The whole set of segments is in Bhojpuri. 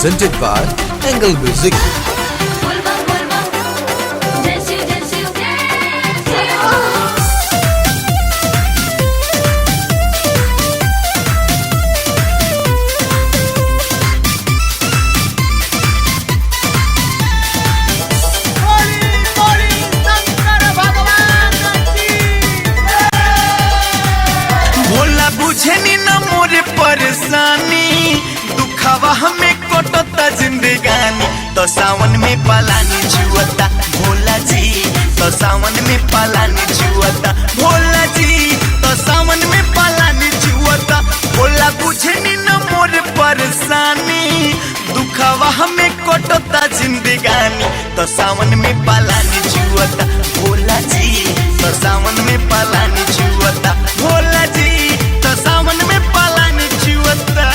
presented by Angle Music. बुझनी न मोर परेशानी दुखवा हमें कटता जिंदगानी तो सावन में पालानी जुआता भोला जी तो सावन में पालानी जुआता भोला जी तो सावन में पालानी जुआता भोला बुझनी न मोर परेशानी दुखवा हमें कटता जिंदगानी तो सावन में पालानी जुआता भोला जी तो सावन में पालानी जुआता भोला जी तो सावन में पालानी जुआता।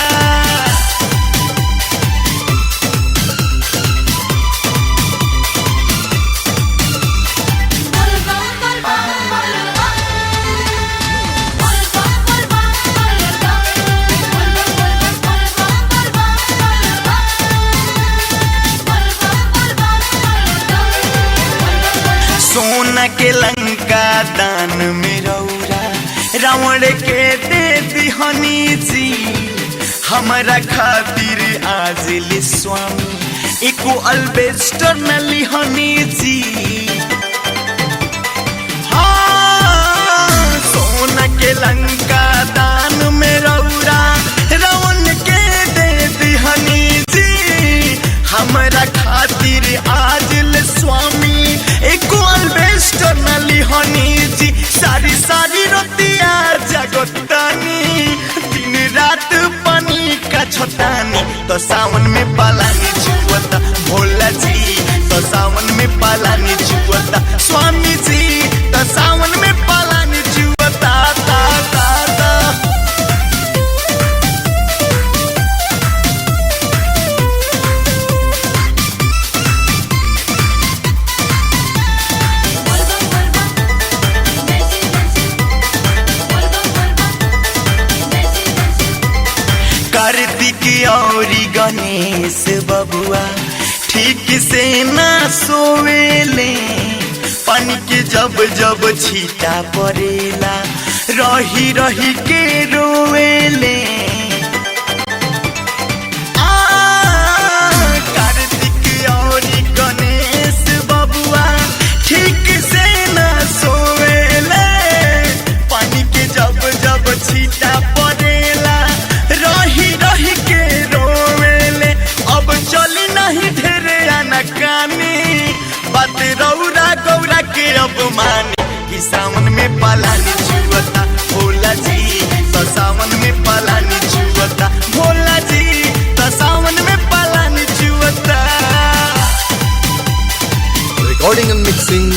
सोना के लंका दान में रौरा रावण के दे दिहनी जी हमारा खातिर आज ले स्वामी एको अल्बेस्टर न लिहनी जी। हाँ सोना के लंका दान में रौरा रावण के दे दिहनी जी हमारा खातिर आज ले स्वामी एको अल्बेस्टर न लिहनी जी। सारी सारी रोतिया जगतानी दिन रात पानी का छतानी तो सावन में पालानी जुआता भोला जी तो सावन में पालानी जुआता स्वामी जी तो सावन में पालानी जुआता ता ता ता। कार्तिक और गणेश बबुआ ठीक से ना सोवेले पानी के जब जब छीटा पड़ेला रही रही के रोवेले। कार्तिक और गणेश बबुआ ठीक से ना सोवेले पानी के जब जब छीटा पड़ेला रही रही के रोवेले। अब चली नहीं ढेरे आना कानी बात रौरा गौरा के अब मानी कि सावन में पालानी जुआता भोला जी तो सावन में पालानी जुआता भोला जी तो सावन में पालानी जुआता। Recording and mixing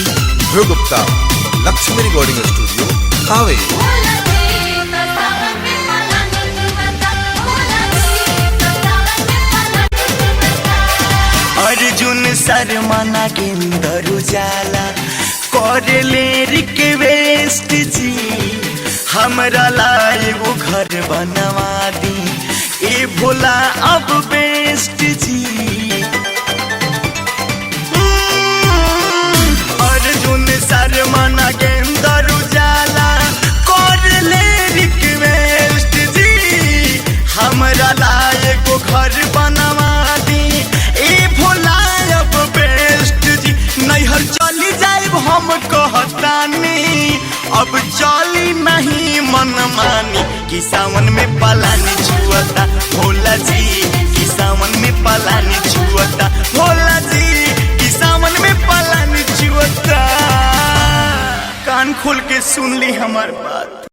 Dhruv Gupta, Lakshmi Recording Studio, Thane. Arjun Sharma Nagendra उजाला करे ले रिक्वेस्ट जी हमरा लाए वो घर बनवा दी ए भोला अब बेस्ट जी। अर्जुन शर्मा नागेंद्र उजाला करे ले रिक्वेस्ट जी हमरा लाए वो घर बनवा दी ए भोला अब बेस्ट जी। नैहर चली जाइब हम कहतानी अब चली नहीं मन मानी कि सावन में पालानी जुआता भोला जी कि सावन में पालानी जुआता भोला जी कि सावन में पालानी जुआता। कान खोल के सुन ली हमार बात।